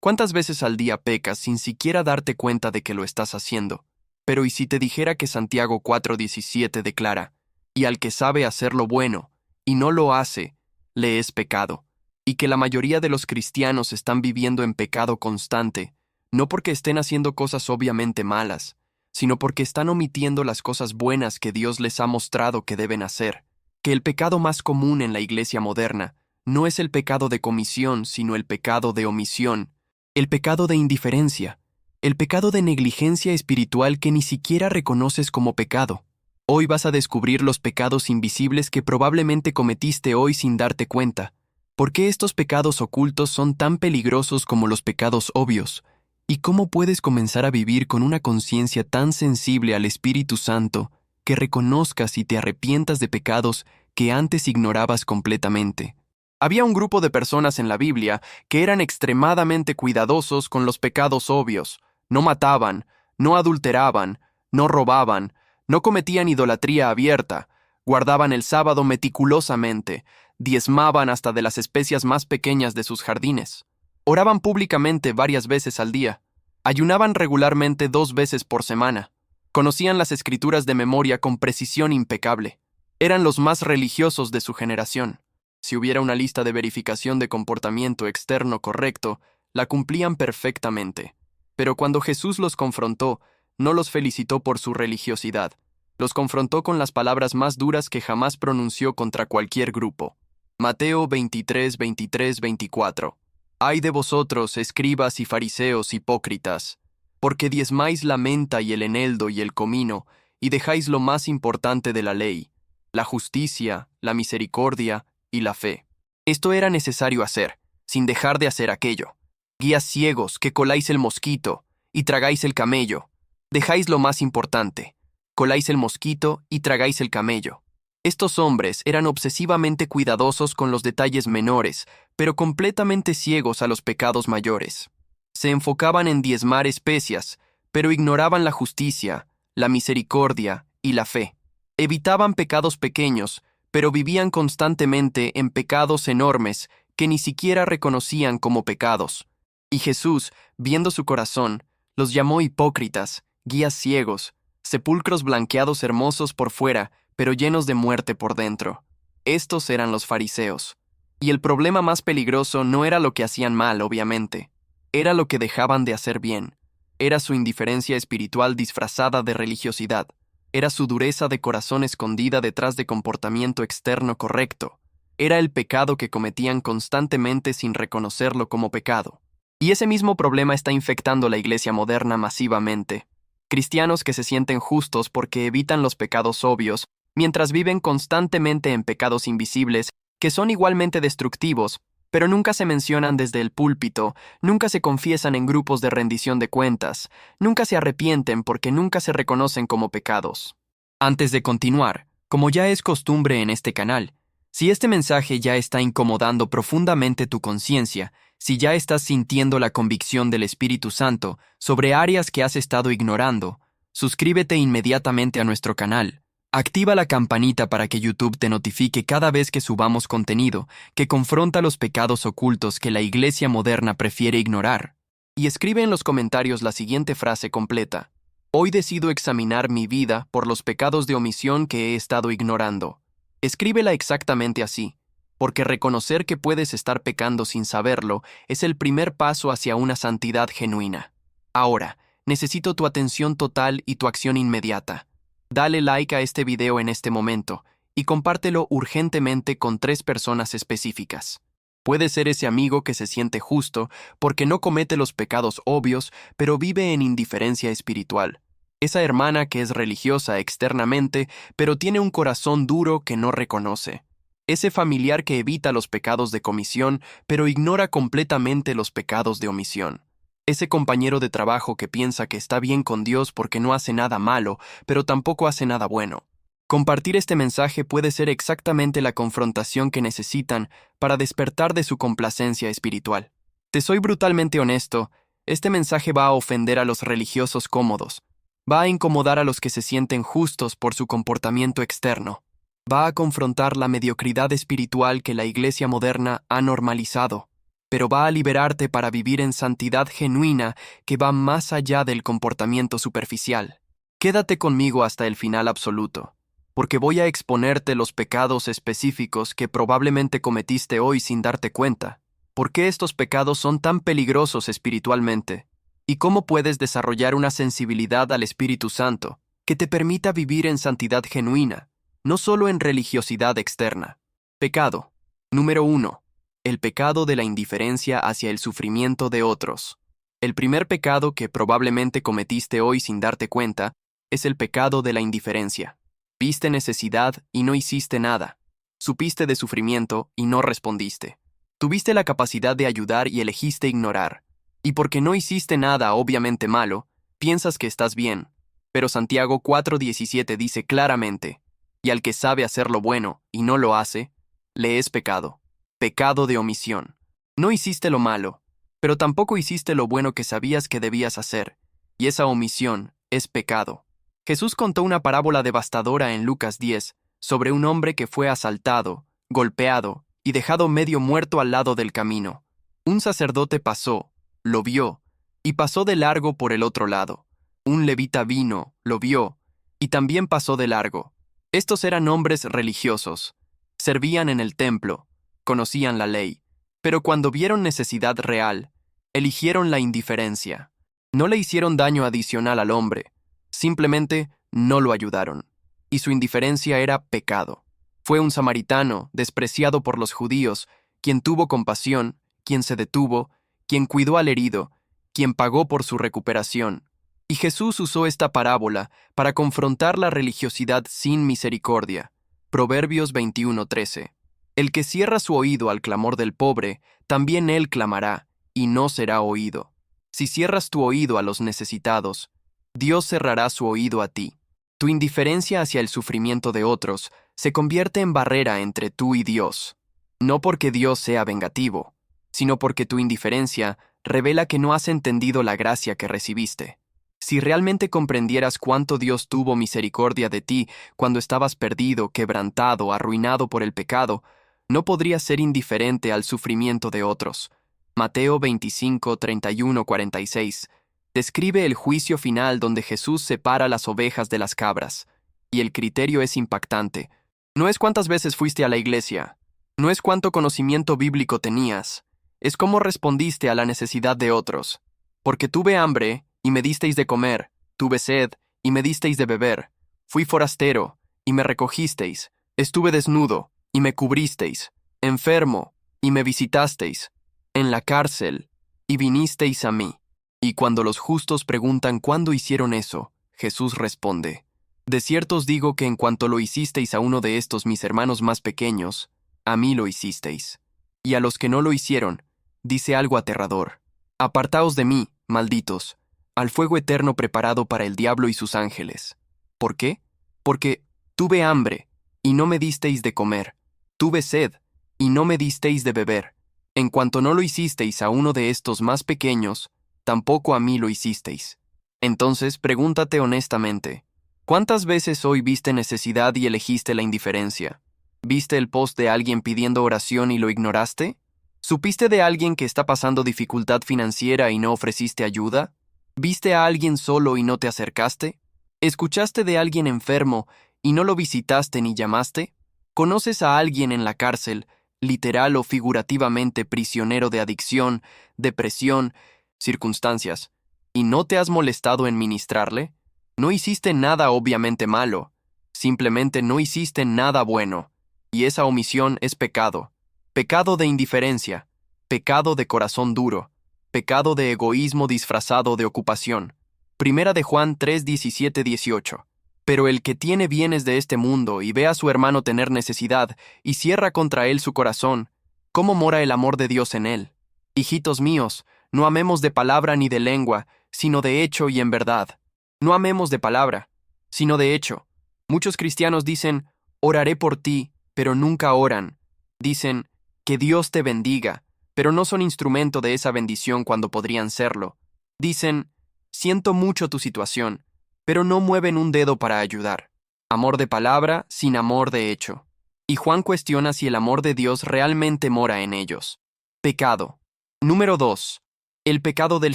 ¿Cuántas veces al día pecas sin siquiera darte cuenta de que lo estás haciendo? Pero ¿y si te dijera que Santiago 4:17 declara, y al que sabe hacer lo bueno, y no lo hace, le es pecado, y que la mayoría de los cristianos están viviendo en pecado constante, no porque estén haciendo cosas obviamente malas, sino porque están omitiendo las cosas buenas que Dios les ha mostrado que deben hacer? Que el pecado más común en la iglesia moderna no es el pecado de comisión, sino el pecado de omisión, el pecado de indiferencia, el pecado de negligencia espiritual que ni siquiera reconoces como pecado. Hoy vas a descubrir los pecados invisibles que probablemente cometiste hoy sin darte cuenta. ¿Por qué estos pecados ocultos son tan peligrosos como los pecados obvios? ¿Y cómo puedes comenzar a vivir con una conciencia tan sensible al Espíritu Santo que reconozcas y te arrepientas de pecados que antes ignorabas completamente? Había un grupo de personas en la Biblia que eran extremadamente cuidadosos con los pecados obvios. No mataban, no adulteraban, no robaban, no cometían idolatría abierta, guardaban el sábado meticulosamente, diezmaban hasta de las especias más pequeñas de sus jardines. Oraban públicamente varias veces al día. Ayunaban regularmente 2 veces por semana. Conocían las escrituras de memoria con precisión impecable. Eran los más religiosos de su generación. Si hubiera una lista de verificación de comportamiento externo correcto, la cumplían perfectamente. Pero cuando Jesús los confrontó, no los felicitó por su religiosidad. Los confrontó con las palabras más duras que jamás pronunció contra cualquier grupo. Mateo 23:24. Ay de vosotros, escribas y fariseos hipócritas, porque diezmáis la menta y el eneldo y el comino, y dejáis lo más importante de la ley, la justicia, la misericordia y la fe. Esto era necesario hacer, sin dejar de hacer aquello. Guías ciegos que coláis el mosquito y tragáis el camello. Dejáis lo más importante. Coláis el mosquito y tragáis el camello. Estos hombres eran obsesivamente cuidadosos con los detalles menores, pero completamente ciegos a los pecados mayores. Se enfocaban en diezmar especias, pero ignoraban la justicia, la misericordia y la fe. Evitaban pecados pequeños, pero vivían constantemente en pecados enormes que ni siquiera reconocían como pecados. Y Jesús, viendo su corazón, los llamó hipócritas, guías ciegos, sepulcros blanqueados hermosos por fuera, pero llenos de muerte por dentro. Estos eran los fariseos. Y el problema más peligroso no era lo que hacían mal, obviamente. Era lo que dejaban de hacer bien. Era su indiferencia espiritual disfrazada de religiosidad. Era su dureza de corazón escondida detrás de comportamiento externo correcto. Era el pecado que cometían constantemente sin reconocerlo como pecado. Y ese mismo problema está infectando la iglesia moderna masivamente. Cristianos que se sienten justos porque evitan los pecados obvios, mientras viven constantemente en pecados invisibles que son igualmente destructivos, pero nunca se mencionan desde el púlpito, nunca se confiesan en grupos de rendición de cuentas, nunca se arrepienten porque nunca se reconocen como pecados. Antes de continuar, como ya es costumbre en este canal, si este mensaje ya está incomodando profundamente tu conciencia, si ya estás sintiendo la convicción del Espíritu Santo sobre áreas que has estado ignorando, suscríbete inmediatamente a nuestro canal. Activa la campanita para que YouTube te notifique cada vez que subamos contenido que confronta los pecados ocultos que la iglesia moderna prefiere ignorar. Y escribe en los comentarios la siguiente frase completa. Hoy decido examinar mi vida por los pecados de omisión que he estado ignorando. Escríbela exactamente así, porque reconocer que puedes estar pecando sin saberlo es el primer paso hacia una santidad genuina. Ahora, necesito tu atención total y tu acción inmediata. Dale like a este video en este momento y compártelo urgentemente con 3 personas específicas. Puede ser ese amigo que se siente justo porque no comete los pecados obvios, pero vive en indiferencia espiritual. Esa hermana que es religiosa externamente, pero tiene un corazón duro que no reconoce. Ese familiar que evita los pecados de comisión, pero ignora completamente los pecados de omisión. Ese compañero de trabajo que piensa que está bien con Dios porque no hace nada malo, pero tampoco hace nada bueno. Compartir este mensaje puede ser exactamente la confrontación que necesitan para despertar de su complacencia espiritual. Te soy brutalmente honesto, este mensaje va a ofender a los religiosos cómodos. Va a incomodar a los que se sienten justos por su comportamiento externo. Va a confrontar la mediocridad espiritual que la iglesia moderna ha normalizado. pero va a liberarte para vivir en santidad genuina que va más allá del comportamiento superficial. Quédate conmigo hasta el final absoluto, porque voy a exponerte los pecados específicos que probablemente cometiste hoy sin darte cuenta. ¿Por qué estos pecados son tan peligrosos espiritualmente? ¿Y cómo puedes desarrollar una sensibilidad al Espíritu Santo que te permita vivir en santidad genuina, no solo en religiosidad externa? Pecado. Número 1. El pecado de la indiferencia hacia el sufrimiento de otros. El primer pecado que probablemente cometiste hoy sin darte cuenta es el pecado de la indiferencia. Viste necesidad y no hiciste nada. Supiste de sufrimiento y no respondiste. Tuviste la capacidad de ayudar y elegiste ignorar. Y porque no hiciste nada obviamente malo, piensas que estás bien. Pero Santiago 4:17 dice claramente, y al que sabe hacer lo bueno y no lo hace, le es pecado. Pecado de omisión. No hiciste lo malo, pero tampoco hiciste lo bueno que sabías que debías hacer, y esa omisión es pecado. Jesús contó una parábola devastadora en Lucas 10 sobre un hombre que fue asaltado, golpeado y dejado medio muerto al lado del camino. Un sacerdote pasó, lo vio, y pasó de largo por el otro lado. Un levita vino, lo vio, y también pasó de largo. Estos eran hombres religiosos. Servían en el templo, conocían la ley, pero cuando vieron necesidad real, eligieron la indiferencia. No le hicieron daño adicional al hombre, simplemente no lo ayudaron, y su indiferencia era pecado. Fue un samaritano, despreciado por los judíos, quien tuvo compasión, quien se detuvo, quien cuidó al herido, quien pagó por su recuperación. Y Jesús usó esta parábola para confrontar la religiosidad sin misericordia. Proverbios 21:13. El que cierra su oído al clamor del pobre, también él clamará, y no será oído. Si cierras tu oído a los necesitados, Dios cerrará su oído a ti. Tu indiferencia hacia el sufrimiento de otros se convierte en barrera entre tú y Dios. No porque Dios sea vengativo, sino porque tu indiferencia revela que no has entendido la gracia que recibiste. Si realmente comprendieras cuánto Dios tuvo misericordia de ti cuando estabas perdido, quebrantado, arruinado por el pecado, no podrías ser indiferente al sufrimiento de otros. Mateo 25, 31, 46 describe el juicio final donde Jesús separa las ovejas de las cabras, y el criterio es impactante. No es cuántas veces fuiste a la iglesia, no es cuánto conocimiento bíblico tenías, es cómo respondiste a la necesidad de otros. Porque tuve hambre, y me disteis de comer, tuve sed, y me disteis de beber, fui forastero, y me recogisteis, estuve desnudo, y me cubristeis, enfermo, y me visitasteis, en la cárcel, y vinisteis a mí. Y cuando los justos preguntan cuándo hicieron eso, Jesús responde, de cierto os digo que en cuanto lo hicisteis a uno de estos mis hermanos más pequeños, a mí lo hicisteis. Y a los que no lo hicieron, dice algo aterrador, apartaos de mí, malditos, al fuego eterno preparado para el diablo y sus ángeles. ¿Por qué? Porque tuve hambre, y no me disteis de comer, tuve sed, y no me disteis de beber. En cuanto no lo hicisteis a uno de estos más pequeños, tampoco a mí lo hicisteis. Entonces, pregúntate honestamente, ¿cuántas veces hoy viste necesidad y elegiste la indiferencia? ¿Viste el post de alguien pidiendo oración y lo ignoraste? ¿Supiste de alguien que está pasando dificultad financiera y no ofreciste ayuda? ¿Viste a alguien solo y no te acercaste? ¿Escuchaste de alguien enfermo y no lo visitaste ni llamaste? ¿Conoces a alguien en la cárcel, literal o figurativamente prisionero de adicción, depresión, circunstancias, y no te has molestado en ministrarle? No hiciste nada obviamente malo, simplemente no hiciste nada bueno, y esa omisión es pecado. Pecado de indiferencia, pecado de corazón duro, pecado de egoísmo disfrazado de ocupación. Primera de Juan 3, 17, 18. Pero el que tiene bienes de este mundo y ve a su hermano tener necesidad y cierra contra él su corazón, ¿cómo mora el amor de Dios en él? Hijitos míos, no amemos de palabra ni de lengua, sino de hecho y en verdad. No amemos de palabra, sino de hecho. Muchos cristianos dicen, oraré por ti, pero nunca oran. Dicen, que Dios te bendiga, pero no son instrumento de esa bendición cuando podrían serlo. Dicen, siento mucho tu situación, pero no mueven un dedo para ayudar. Amor de palabra sin amor de hecho. Y Juan cuestiona si el amor de Dios realmente mora en ellos. Pecado. Número 2. El pecado del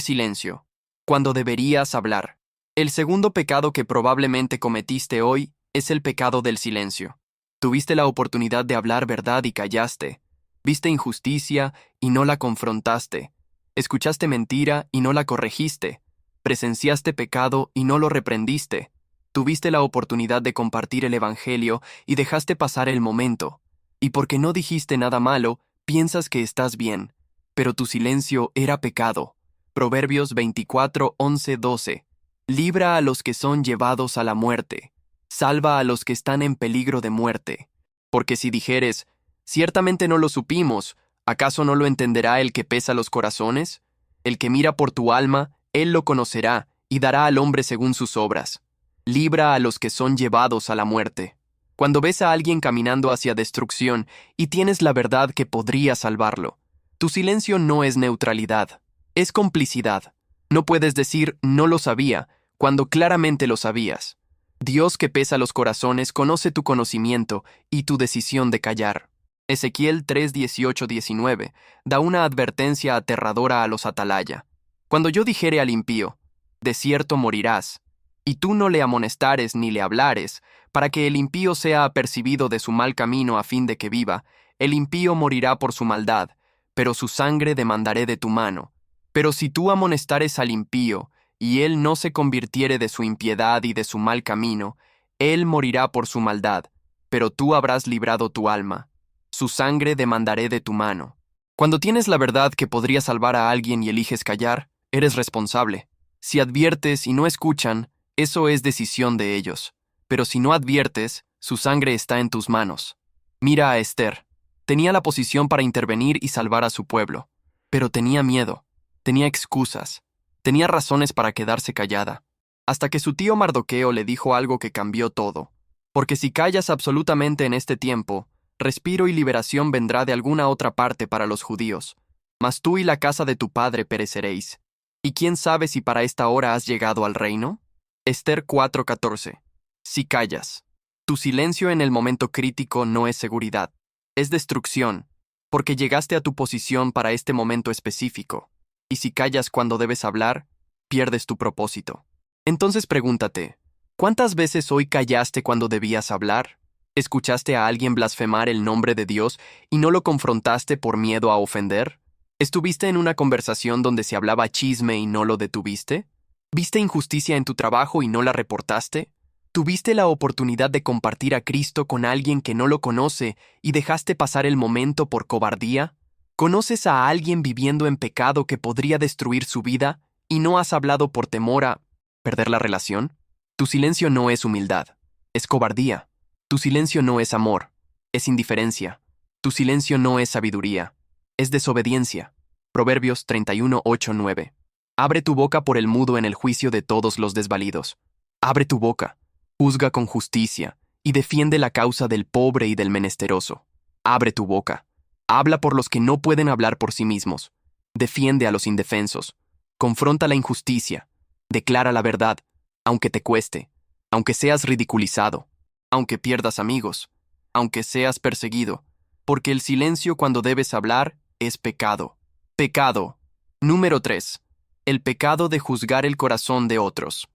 silencio. Cuando deberías hablar. El segundo pecado que probablemente cometiste hoy es el pecado del silencio. Tuviste la oportunidad de hablar verdad y callaste. Viste injusticia y no la confrontaste. Escuchaste mentira y no la corregiste. Presenciaste pecado y no lo reprendiste. Tuviste la oportunidad de compartir el Evangelio y dejaste pasar el momento. Y porque no dijiste nada malo, piensas que estás bien. Pero tu silencio era pecado. Proverbios 24, 11, 12. Libra a los que son llevados a la muerte. Salva a los que están en peligro de muerte. Porque si dijeres, ciertamente no lo supimos, ¿acaso no lo entenderá el que pesa los corazones? El que mira por tu alma, él lo conocerá, y dará al hombre según sus obras. Libra a los que son llevados a la muerte. Cuando ves a alguien caminando hacia destrucción y tienes la verdad que podría salvarlo, tu silencio no es neutralidad, es complicidad. No puedes decir no lo sabía, cuando claramente lo sabías. Dios que pesa los corazones conoce tu conocimiento y tu decisión de callar. Ezequiel 3, 18, 19 da una advertencia aterradora a los atalaya. Cuando yo dijere al impío, de cierto morirás, y tú no le amonestares ni le hablares, para que el impío sea apercibido de su mal camino a fin de que viva, el impío morirá por su maldad, pero su sangre demandaré de tu mano. Pero si tú amonestares al impío, y él no se convirtiere de su impiedad y de su mal camino, él morirá por su maldad, pero tú habrás librado tu alma. Su sangre demandaré de tu mano. Cuando tienes la verdad que podría salvar a alguien y eliges callar, eres responsable. Si adviertes y no escuchan, eso es decisión de ellos. Pero si no adviertes, su sangre está en tus manos. Mira a Esther. Tenía la posición para intervenir y salvar a su pueblo, pero tenía miedo, tenía excusas, tenía razones para quedarse callada, hasta que su tío Mardoqueo le dijo algo que cambió todo. Porque si callas absolutamente en este tiempo, respiro y liberación vendrá de alguna otra parte para los judíos, mas tú y la casa de tu padre pereceréis. ¿Y quién sabe si para esta hora has llegado al reino? Esther 4:14. Si callas. Tu silencio en el momento crítico no es seguridad, es destrucción, porque llegaste a tu posición para este momento específico, y si callas cuando debes hablar, pierdes tu propósito. Entonces pregúntate, ¿cuántas veces hoy callaste cuando debías hablar? ¿Escuchaste a alguien blasfemar el nombre de Dios y no lo confrontaste por miedo a ofender? ¿Estuviste en una conversación donde se hablaba chisme y no lo detuviste? ¿Viste injusticia en tu trabajo y no la reportaste? ¿Tuviste la oportunidad de compartir a Cristo con alguien que no lo conoce y dejaste pasar el momento por cobardía? ¿Conoces a alguien viviendo en pecado que podría destruir su vida y no has hablado por temor a perder la relación? Tu silencio no es humildad, es cobardía. Tu silencio no es amor, es indiferencia. Tu silencio no es sabiduría, es desobediencia. Proverbios 31, 8, 9. Abre tu boca por el mudo en el juicio de todos los desvalidos. Abre tu boca. Juzga con justicia y defiende la causa del pobre y del menesteroso. Abre tu boca. Habla por los que no pueden hablar por sí mismos. Defiende a los indefensos. Confronta la injusticia. Declara la verdad, aunque te cueste, aunque seas ridiculizado, aunque pierdas amigos, aunque seas perseguido, porque el silencio cuando debes hablar es pecado. Pecado. Número 3. El pecado de juzgar el corazón de otros.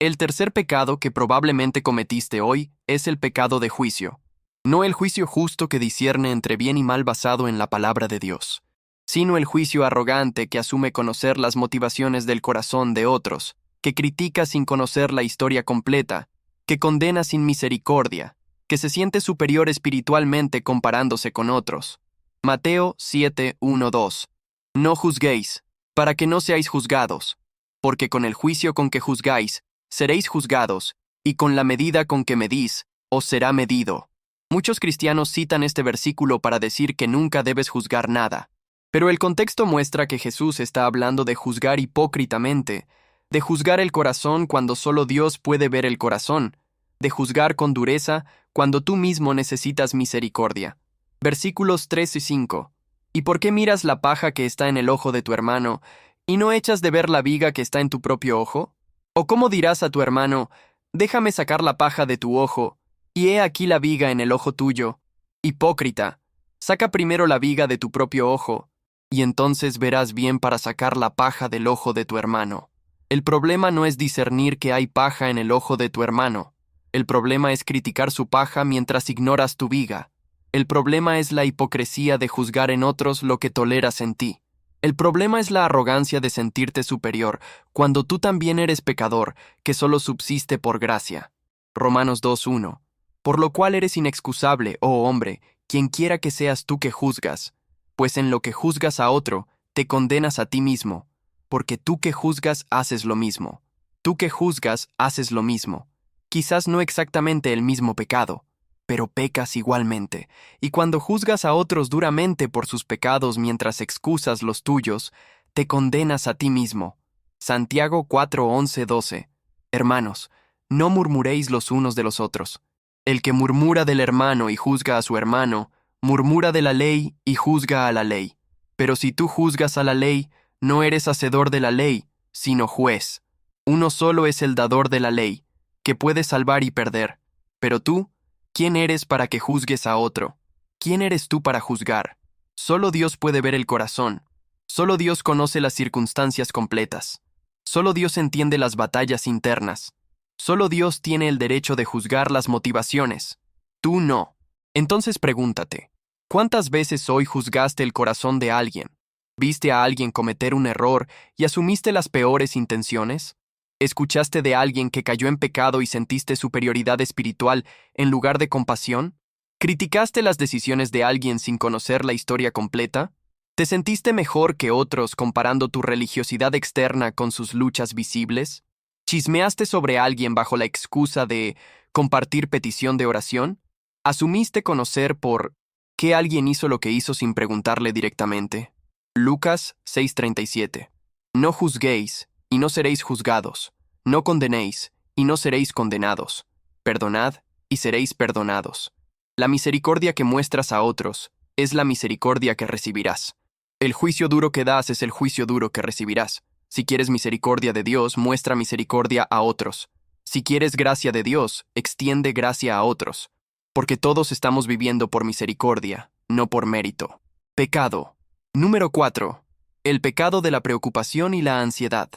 El tercer pecado que probablemente cometiste hoy es el pecado de juicio. No el juicio justo que discierne entre bien y mal basado en la palabra de Dios, sino el juicio arrogante que asume conocer las motivaciones del corazón de otros, que critica sin conocer la historia completa, que condena sin misericordia, que se siente superior espiritualmente comparándose con otros. Mateo 7, 1, 2. No juzguéis, para que no seáis juzgados, porque con el juicio con que juzgáis, seréis juzgados, y con la medida con que medís, os será medido. Muchos cristianos citan este versículo para decir que nunca debes juzgar nada, pero el contexto muestra que Jesús está hablando de juzgar hipócritamente, de juzgar el corazón cuando solo Dios puede ver el corazón, de juzgar con dureza cuando tú mismo necesitas misericordia. Versículos 3 y 5. ¿Y por qué miras la paja que está en el ojo de tu hermano, y no echas de ver la viga que está en tu propio ojo? ¿O cómo dirás a tu hermano, déjame sacar la paja de tu ojo, y he aquí la viga en el ojo tuyo? Hipócrita, saca primero la viga de tu propio ojo, y entonces verás bien para sacar la paja del ojo de tu hermano. El problema no es discernir que hay paja en el ojo de tu hermano. El problema es criticar su paja mientras ignoras tu viga. El problema es la hipocresía de juzgar en otros lo que toleras en ti. El problema es la arrogancia de sentirte superior, cuando tú también eres pecador, que solo subsiste por gracia. Romanos 2:1. Por lo cual eres inexcusable, oh hombre, quienquiera que seas tú que juzgas, pues en lo que juzgas a otro, te condenas a ti mismo, porque tú que juzgas haces lo mismo. Tú que juzgas haces lo mismo. Quizás no exactamente el mismo pecado, pero pecas igualmente, y cuando juzgas a otros duramente por sus pecados mientras excusas los tuyos, te condenas a ti mismo. Santiago 4:11-12. Hermanos, no murmuréis los unos de los otros. El que murmura del hermano y juzga a su hermano, murmura de la ley y juzga a la ley. Pero si tú juzgas a la ley, no eres hacedor de la ley, sino juez. Uno solo es el dador de la ley, que puede salvar y perder. Pero tú, ¿quién eres para que juzgues a otro? ¿Quién eres tú para juzgar? Solo Dios puede ver el corazón. Solo Dios conoce las circunstancias completas. Solo Dios entiende las batallas internas. Solo Dios tiene el derecho de juzgar las motivaciones. Tú no. Entonces pregúntate, ¿cuántas veces hoy juzgaste el corazón de alguien? ¿Viste a alguien cometer un error y asumiste las peores intenciones? ¿Escuchaste de alguien que cayó en pecado y sentiste superioridad espiritual en lugar de compasión? ¿Criticaste las decisiones de alguien sin conocer la historia completa? ¿Te sentiste mejor que otros comparando tu religiosidad externa con sus luchas visibles? ¿Chismeaste sobre alguien bajo la excusa de compartir petición de oración? ¿Asumiste conocer por qué alguien hizo lo que hizo sin preguntarle directamente? Lucas 6:37. No juzguéis, y no seréis juzgados. No condenéis, y no seréis condenados. Perdonad, y seréis perdonados. La misericordia que muestras a otros es la misericordia que recibirás. El juicio duro que das es el juicio duro que recibirás. Si quieres misericordia de Dios, muestra misericordia a otros. Si quieres gracia de Dios, extiende gracia a otros. Porque todos estamos viviendo por misericordia, no por mérito. Pecado. Número 4. El pecado de la preocupación y la ansiedad.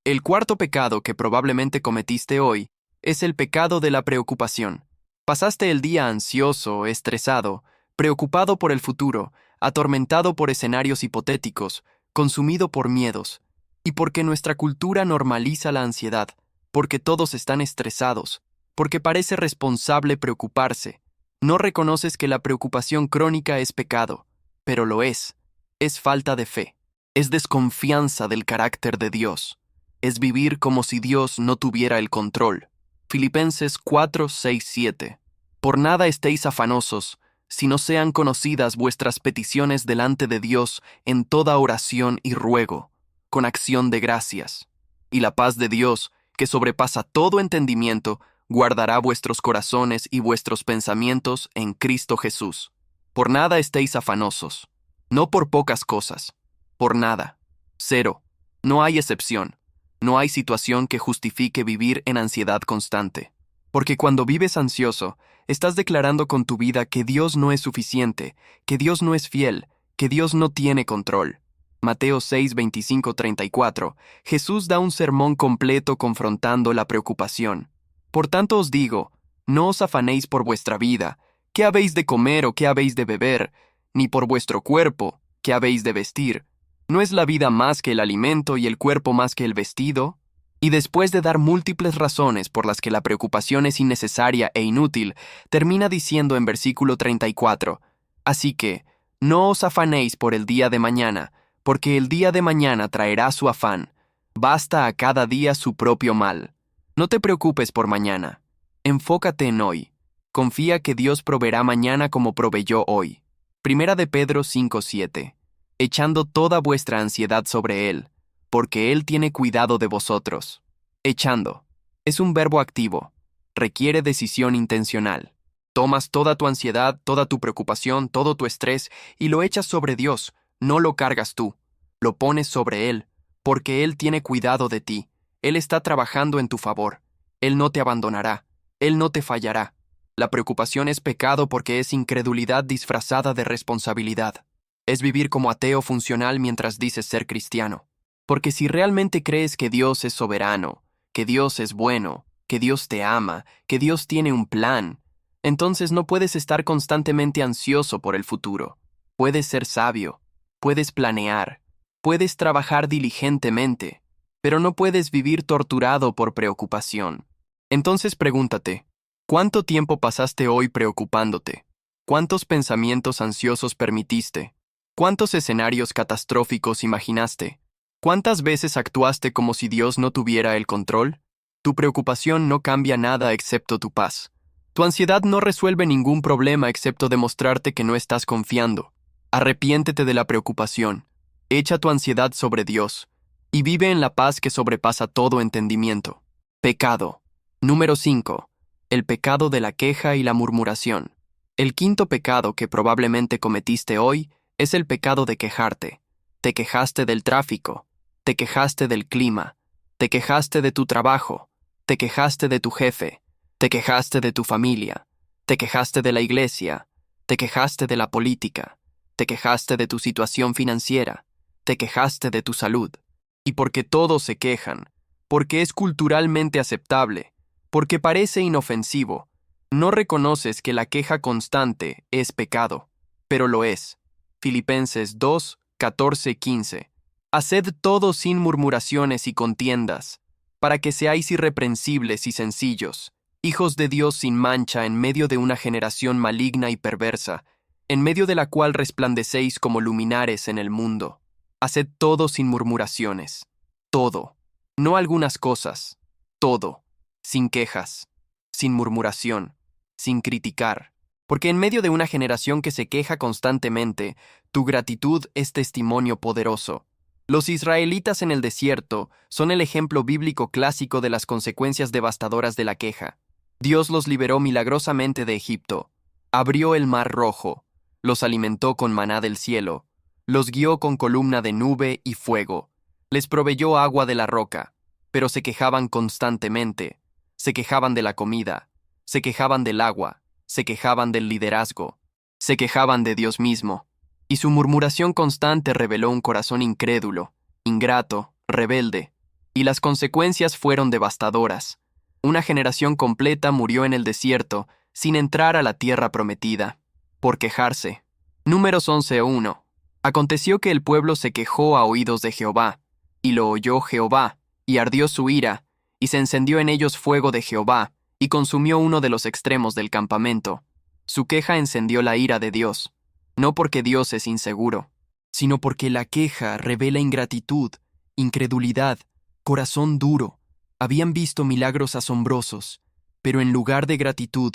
El cuarto pecado que probablemente cometiste hoy es el pecado de la preocupación. Pasaste el día ansioso, estresado, preocupado por el futuro, atormentado por escenarios hipotéticos, consumido por miedos. Y porque nuestra cultura normaliza la ansiedad, porque todos están estresados, porque parece responsable preocuparse. No reconoces que la preocupación crónica es pecado, pero lo es. Es falta de fe. Es desconfianza del carácter de Dios. Es vivir como si Dios no tuviera el control. Filipenses 4:6-7. Por nada estéis afanosos, si no sean conocidas vuestras peticiones delante de Dios en toda oración y ruego, con acción de gracias. Y la paz de Dios, que sobrepasa todo entendimiento, guardará vuestros corazones y vuestros pensamientos en Cristo Jesús. Por nada estéis afanosos, no por pocas cosas, por nada. 0. No hay excepción. No hay situación que justifique vivir en ansiedad constante. Porque cuando vives ansioso, estás declarando con tu vida que Dios no es suficiente, que Dios no es fiel, que Dios no tiene control. Mateo 6:25-34, Jesús da un sermón completo confrontando la preocupación. Por tanto os digo, no os afanéis por vuestra vida, qué habéis de comer o qué habéis de beber, ni por vuestro cuerpo, qué habéis de vestir. ¿No es la vida más que el alimento y el cuerpo más que el vestido? Y después de dar múltiples razones por las que la preocupación es innecesaria e inútil, termina diciendo en versículo 34, así que, no os afanéis por el día de mañana, porque el día de mañana traerá su afán. Basta a cada día su propio mal. No te preocupes por mañana. Enfócate en hoy. Confía que Dios proveerá mañana como proveyó hoy. Primera de Pedro 5:7. Echando toda vuestra ansiedad sobre Él, porque Él tiene cuidado de vosotros. Echando. Es un verbo activo. Requiere decisión intencional. Tomas toda tu ansiedad, toda tu preocupación, todo tu estrés y lo echas sobre Dios. No lo cargas tú. Lo pones sobre Él, porque Él tiene cuidado de ti. Él está trabajando en tu favor. Él no te abandonará. Él no te fallará. La preocupación es pecado porque es incredulidad disfrazada de responsabilidad. Es vivir como ateo funcional mientras dices ser cristiano. Porque si realmente crees que Dios es soberano, que Dios es bueno, que Dios te ama, que Dios tiene un plan, entonces no puedes estar constantemente ansioso por el futuro. Puedes ser sabio, puedes planear, puedes trabajar diligentemente, pero no puedes vivir torturado por preocupación. Entonces pregúntate, ¿cuánto tiempo pasaste hoy preocupándote? ¿Cuántos pensamientos ansiosos permitiste? ¿Cuántos escenarios catastróficos imaginaste? ¿Cuántas veces actuaste como si Dios no tuviera el control? Tu preocupación no cambia nada excepto tu paz. Tu ansiedad no resuelve ningún problema excepto demostrarte que no estás confiando. Arrepiéntete de la preocupación. Echa tu ansiedad sobre Dios y vive en la paz que sobrepasa todo entendimiento. Pecado. Número 5. El pecado de la queja y la murmuración. El quinto pecado que probablemente cometiste hoy es el pecado de quejarte. Te quejaste del tráfico, te quejaste del clima, te quejaste de tu trabajo, te quejaste de tu jefe, te quejaste de tu familia, te quejaste de la iglesia, te quejaste de la política, te quejaste de tu situación financiera, te quejaste de tu salud. Y porque todos se quejan, porque es culturalmente aceptable, porque parece inofensivo, no reconoces que la queja constante es pecado, pero lo es. Filipenses 2, 14, 15. Haced todo sin murmuraciones y contiendas, para que seáis irreprensibles y sencillos, hijos de Dios sin mancha en medio de una generación maligna y perversa, en medio de la cual resplandecéis como luminares en el mundo. Haced todo sin murmuraciones. Todo. No algunas cosas. Todo. Sin quejas. Sin murmuración. Sin criticar. Porque en medio de una generación que se queja constantemente, tu gratitud es testimonio poderoso. Los israelitas en el desierto son el ejemplo bíblico clásico de las consecuencias devastadoras de la queja. Dios los liberó milagrosamente de Egipto. Abrió el mar rojo. Los alimentó con maná del cielo. Los guió con columna de nube y fuego. Les proveyó agua de la roca. Pero se quejaban constantemente. Se quejaban de la comida. Se quejaban del agua. Se quejaban del liderazgo. Se quejaban de Dios mismo. Y su murmuración constante reveló un corazón incrédulo, ingrato, rebelde. Y las consecuencias fueron devastadoras. Una generación completa murió en el desierto, sin entrar a la tierra prometida, por quejarse. Números 11:1. Aconteció que el pueblo se quejó a oídos de Jehová, y lo oyó Jehová, y ardió su ira, y se encendió en ellos fuego de Jehová, y consumió uno de los extremos del campamento. Su queja encendió la ira de Dios. No porque Dios es inseguro, sino porque la queja revela ingratitud, incredulidad, corazón duro. Habían visto milagros asombrosos, pero en lugar de gratitud,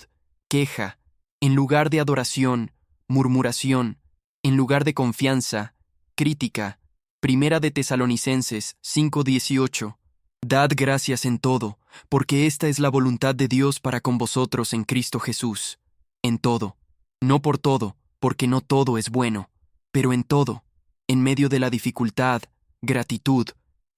queja, en lugar de adoración, murmuración, en lugar de confianza, crítica. Primera de Tesalonicenses 5:18. Dad gracias en todo, porque esta es la voluntad de Dios para con vosotros en Cristo Jesús. En todo, no por todo, porque no todo es bueno, pero en todo, en medio de la dificultad, gratitud,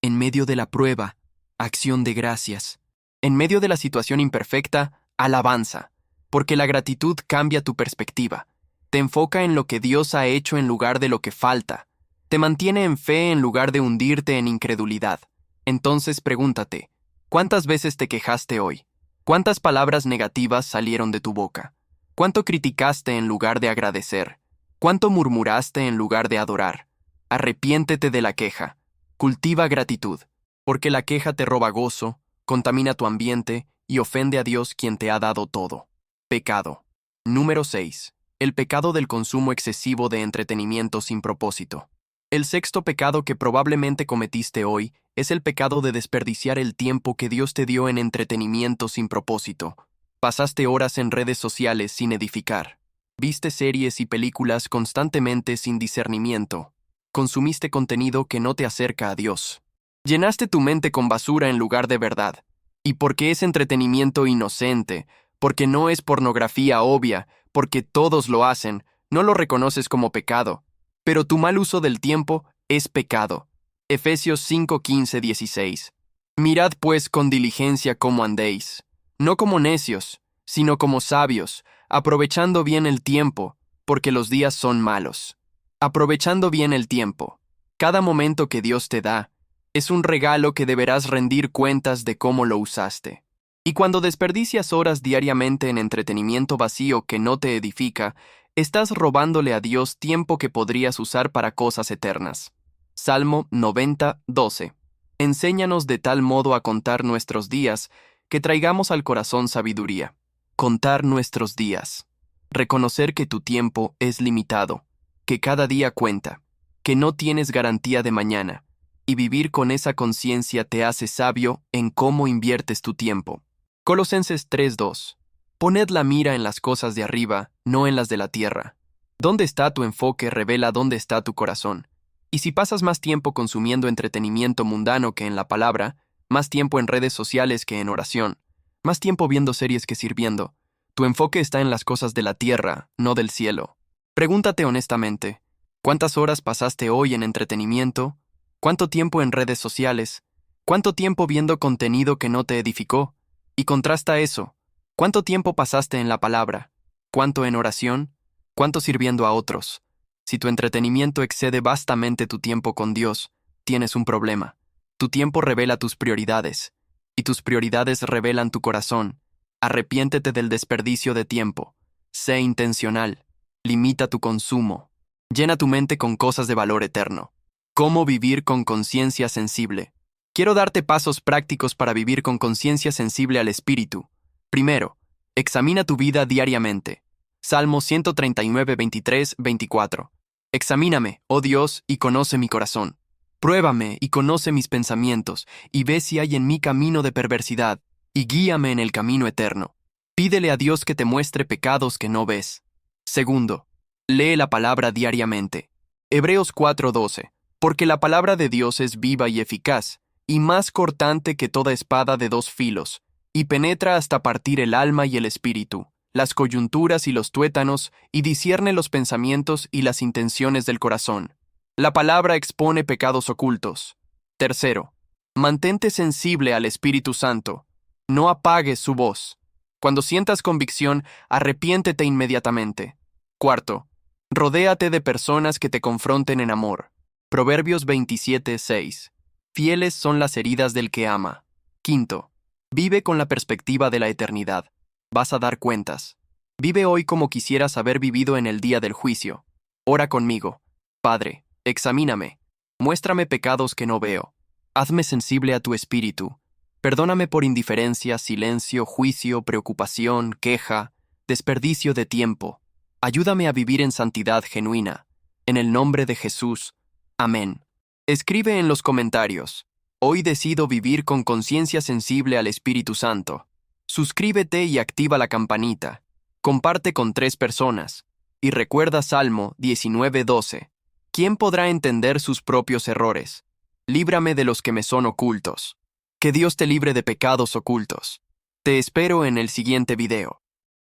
en medio de la prueba, acción de gracias, en medio de la situación imperfecta, alabanza, porque la gratitud cambia tu perspectiva, te enfoca en lo que Dios ha hecho en lugar de lo que falta, te mantiene en fe en lugar de hundirte en incredulidad. Entonces pregúntate, ¿cuántas veces te quejaste hoy? ¿Cuántas palabras negativas salieron de tu boca? ¿Cuánto criticaste en lugar de agradecer? ¿Cuánto murmuraste en lugar de adorar? Arrepiéntete de la queja. Cultiva gratitud, porque la queja te roba gozo, contamina tu ambiente y ofende a Dios quien te ha dado todo. Pecado. Número 6. El pecado del consumo excesivo de entretenimiento sin propósito. El sexto pecado que probablemente cometiste hoy es el pecado de desperdiciar el tiempo que Dios te dio en entretenimiento sin propósito. Pasaste horas en redes sociales sin edificar. Viste series y películas constantemente sin discernimiento. Consumiste contenido que no te acerca a Dios. Llenaste tu mente con basura en lugar de verdad. Y porque es entretenimiento inocente, porque no es pornografía obvia, porque todos lo hacen, no lo reconoces como pecado. Pero tu mal uso del tiempo es pecado. Efesios 5:15-16. Mirad pues con diligencia cómo andéis. No como necios, sino como sabios, aprovechando bien el tiempo, porque los días son malos. Aprovechando bien el tiempo. Cada momento que Dios te da es un regalo que deberás rendir cuentas de cómo lo usaste. Y cuando desperdicias horas diariamente en entretenimiento vacío que no te edifica, estás robándole a Dios tiempo que podrías usar para cosas eternas. Salmo 90, 12. Enséñanos de tal modo a contar nuestros días que traigamos al corazón sabiduría. Contar nuestros días. Reconocer que tu tiempo es limitado, que cada día cuenta, que no tienes garantía de mañana, y vivir con esa conciencia te hace sabio en cómo inviertes tu tiempo. Colosenses 3:2. Poned la mira en las cosas de arriba, no en las de la tierra. Dónde está tu enfoque revela dónde está tu corazón. Y si pasas más tiempo consumiendo entretenimiento mundano que en la palabra, más tiempo en redes sociales que en oración, más tiempo viendo series que sirviendo, tu enfoque está en las cosas de la tierra, no del cielo. Pregúntate honestamente, ¿cuántas horas pasaste hoy en entretenimiento? ¿Cuánto tiempo en redes sociales? ¿Cuánto tiempo viendo contenido que no te edificó? Y contrasta eso. ¿Cuánto tiempo pasaste en la palabra? ¿Cuánto en oración? ¿Cuánto sirviendo a otros? Si tu entretenimiento excede vastamente tu tiempo con Dios, tienes un problema. Tu tiempo revela tus prioridades, y tus prioridades revelan tu corazón. Arrepiéntete del desperdicio de tiempo. Sé intencional. Limita tu consumo. Llena tu mente con cosas de valor eterno. ¿Cómo vivir con conciencia sensible? Quiero darte pasos prácticos para vivir con conciencia sensible al Espíritu. Primero, examina tu vida diariamente. Salmo 139, 23, 24. Examíname, oh Dios, y conoce mi corazón. Pruébame y conoce mis pensamientos, y ve si hay en mí camino de perversidad, y guíame en el camino eterno. Pídele a Dios que te muestre pecados que no ves. Segundo, lee la palabra diariamente. Hebreos 4:12. Porque la palabra de Dios es viva y eficaz, y más cortante que toda espada de dos filos, y penetra hasta partir el alma y el espíritu, las coyunturas y los tuétanos, y discierne los pensamientos y las intenciones del corazón. La palabra expone pecados ocultos. Tercero, mantente sensible al Espíritu Santo. No apagues su voz. Cuando sientas convicción, arrepiéntete inmediatamente. Cuarto, rodéate de personas que te confronten en amor. Proverbios 27:6. Fieles son las heridas del que ama. Quinto, vive con la perspectiva de la eternidad. Vas a dar cuentas. Vive hoy como quisieras haber vivido en el día del juicio. Ora conmigo. Padre, examíname. Muéstrame pecados que no veo. Hazme sensible a tu espíritu. Perdóname por indiferencia, silencio, juicio, preocupación, queja, desperdicio de tiempo. Ayúdame a vivir en santidad genuina. En el nombre de Jesús. Amén. Escribe en los comentarios. Hoy decido vivir con conciencia sensible al Espíritu Santo. Suscríbete y activa la campanita. Comparte con 3 personas. Y recuerda Salmo 19:12. ¿Quién podrá entender sus propios errores? Líbrame de los que me son ocultos. Que Dios te libre de pecados ocultos. Te espero en el siguiente video.